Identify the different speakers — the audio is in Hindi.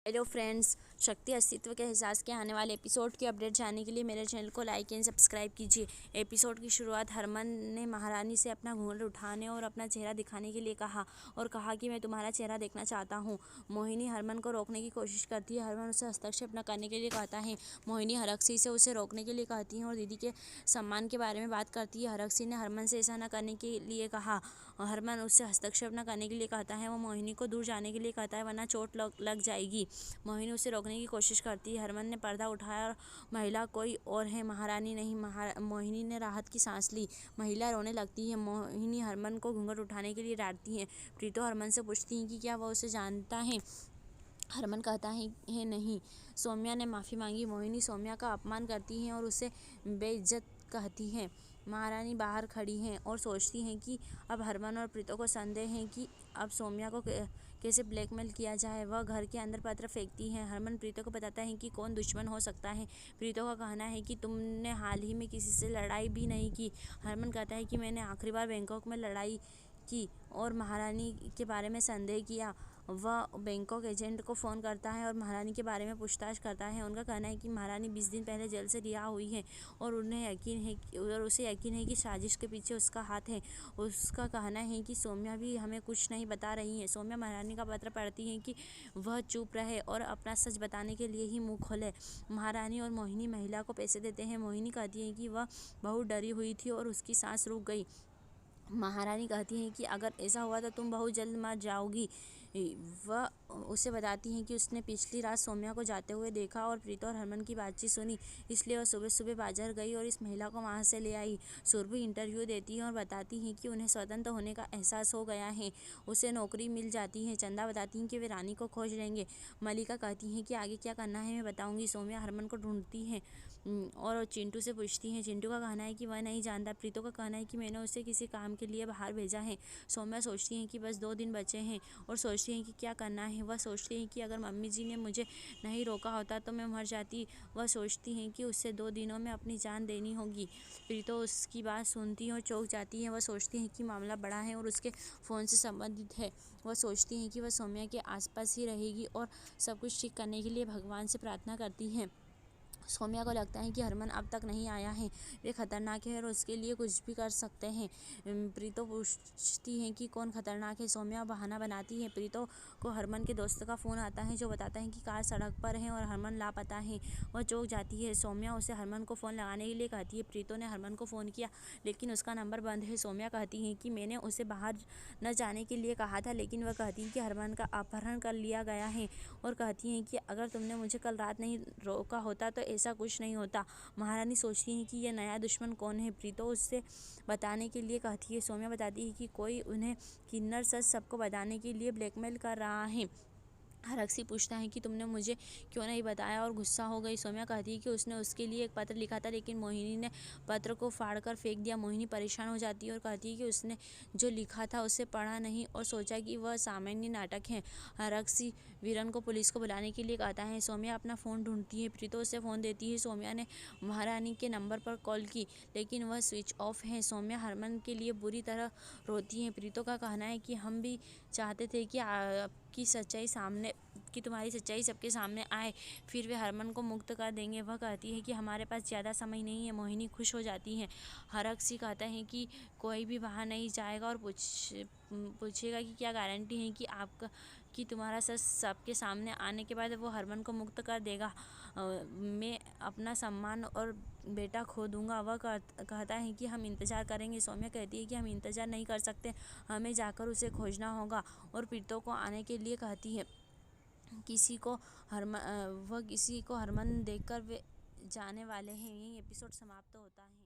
Speaker 1: हेलो फ्रेंड्स, शक्ति अस्तित्व के एहसास के आने वाले एपिसोड की अपडेट जानने के लिए मेरे चैनल को लाइक एंड सब्सक्राइब कीजिए। एपिसोड की शुरुआत हरमन ने महारानी से अपना घूंघट उठाने और अपना चेहरा दिखाने के लिए कहा कि मैं तुम्हारा चेहरा देखना चाहता हूँ। मोहिनी हरमन को रोकने की कोशिश करती है। हरमन उसे हस्तक्षेप न करने के लिए कहता है। मोहिनी हरक्सी से उसे रोकने के लिए कहती है और दीदी के सम्मान के बारे में बात करती है। हरक्सी ने हरमन से ऐसा न करने के लिए कहा। हरमन उससे हस्तक्षेप न करने के लिए कहता है। वो मोहिनी को दूर जाने के लिए कहता है, वरना चोट लग जाएगी। मोहिनी उसे रोकने की कोशिश करती है। हरमन ने पर्दा उठाया और महिला कोई और है, महारानी नहीं। मोहिनी ने राहत की सांस ली। महिला रोने लगती है। मोहिनी हरमन को घूंघट उठाने के लिए डांटती है। प्रीतो हरमन से पूछती है कि क्या वह उसे जानता है। हरमन कहता है नहीं। सौम्या ने माफ़ी मांगी। मोहिनी सौम्या का अपमान करती है और उसे बेइज्जत कहती है। महारानी बाहर खड़ी हैं और सोचती हैं कि अब हरमन और प्रीतो को संदेह है कि अब सौम्या को कैसे ब्लैकमेल किया जाए। वह घर के अंदर पत्र फेंकती है। हरमन प्रीतो को बताता है कि कौन दुश्मन हो सकता है। प्रीतो का कहना है कि तुमने हाल ही में किसी से लड़ाई भी नहीं की। हरमन कहता है कि मैंने आखिरी बार बैंकॉक में लड़ाई की और महारानी के बारे में संदेह किया। वह बैंकॉक एजेंट को फ़ोन करता है और महारानी के बारे में पूछताछ करता है। उनका कहना है कि महारानी 20 दिन पहले जेल से रिहा हुई है और उसे यकीन है कि साजिश के पीछे उसका हाथ है। उसका कहना है कि सौम्या भी हमें कुछ नहीं बता रही है। सौम्या महारानी का पत्र पढ़ती है कि वह चुप रहे और अपना सच बताने के लिए ही मुँह खोले। महारानी और मोहिनी महिला को पैसे देते हैं। मोहिनी कहती है कि वह बहुत डरी हुई थी और उसकी सांस रुक गई। महारानी कहती हैं कि अगर ऐसा हुआ तो तुम बहुत जल्द मर जाओगी। वह उसे बताती हैं कि उसने पिछली रात सौम्या को जाते हुए देखा और प्रीतो और हरमन की बातचीत सुनी, इसलिए वह सुबह सुबह बाजार गई और इस महिला को वहां से ले आई। सुरभि इंटरव्यू देती है और बताती हैं कि उन्हें स्वतंत्र होने का एहसास हो गया है। उसे नौकरी मिल जाती है। चंदा बताती हैं कि वे रानी को खोज लेंगे। मलिका कहती हैं कि आगे क्या करना है मैं बताऊंगी। सौम्या हरमन को ढूंढती है और चिंटू से पूछती हैं। चिंटू का कहना है कि वह नहीं जानता। प्रीतो का कहना है कि मैंने उसे किसी काम के लिए बाहर भेजा है। सौम्या सोचती हैं कि बस 2 दिन बचे हैं और सोचती हैं कि क्या करना है। वह सोचती हैं कि अगर मम्मी जी ने मुझे नहीं रोका होता तो मैं मर जाती। वह सोचती हैं कि उसे 2 दिनों में अपनी जान देनी होगी। प्रीतो उसकी बात सुनती है और चौंक जाती है। वह सोचती हैं कि मामला बड़ा है और उसके फ़ोन से संबंधित है। वह सोचती हैं कि वह सौम्या के आसपास ही रहेगी और सब कुछ ठीक करने के लिए भगवान से प्रार्थना करती हैं। सौम्या को लगता है कि हरमन अब तक नहीं आया है। वे खतरनाक है और उसके लिए कुछ भी कर सकते हैं। प्रीतो पूछती हैं कि कौन खतरनाक है। सौम्या बहाना बनाती है। प्रीतो को हरमन के दोस्त का फ़ोन आता है जो बताता है कि कार सड़क पर है और हरमन लापता है। वह चौंक जाती है। सौम्या उसे हरमन को फ़ोन लगाने के लिए कहती है। प्रीतो ने हरमन को फ़ोन किया लेकिन उसका नंबर बंद है। सौम्या कहती है कि मैंने उसे बाहर न जाने के लिए कहा था, लेकिन वह कहती है कि हरमन का अपहरण कर लिया गया है और कहती हैं कि अगर तुमने मुझे कल रात नहीं रोका होता तो ऐसा कुछ नहीं होता। महारानी सोचती हैं कि यह नया दुश्मन कौन है। प्रीतो उससे बताने के लिए कहती है। सौम्या बताती है कि कोई उन्हें किन्नर सच सबको बताने के लिए ब्लैकमेल कर रहा है। हरक्सी पूछता है कि तुमने मुझे क्यों नहीं बताया और गुस्सा हो गई। सौम्या कहती है कि उसने उसके लिए एक पत्र लिखा था लेकिन मोहिनी ने पत्र को फाड़कर फेंक दिया। मोहिनी परेशान हो जाती है और कहती है कि उसने जो लिखा था उसे पढ़ा नहीं और सोचा कि वह सामान्य नाटक है। हरक्सी वीरन को पुलिस को बुलाने के लिए कहता है। सौम्या अपना फ़ोन ढूंढती है। प्रीतो उसे फ़ोन देती है। सौम्या ने महारानी के नंबर पर कॉल की लेकिन वह स्विच ऑफ है। सौम्या हरमन के लिए बुरी तरह रोती है। प्रीतो का कहना है कि हम भी चाहते थे कि तुम्हारी सच्चाई सबके सामने आए, फिर वे हरमन को मुक्त कर देंगे। वह कहती है कि हमारे पास ज़्यादा समय नहीं है। मोहिनी खुश हो जाती है। हरक्सी कहता है कि कोई भी बाहर नहीं जाएगा और पूछेगा कि क्या गारंटी है कि तुम्हारा सच सबके सामने आने के बाद वो हरमन को मुक्त कर देगा। मैं अपना सम्मान और बेटा खो दूंगा। वह कहता है कि हम इंतज़ार करेंगे। सौम्या कहती है कि हम इंतज़ार नहीं कर सकते, हमें जाकर उसे खोजना होगा और प्रीतो को आने के लिए कहती है। किसी को हरमन देखकर वे जाने वाले हैं। यही एपिसोड समाप्त होता है।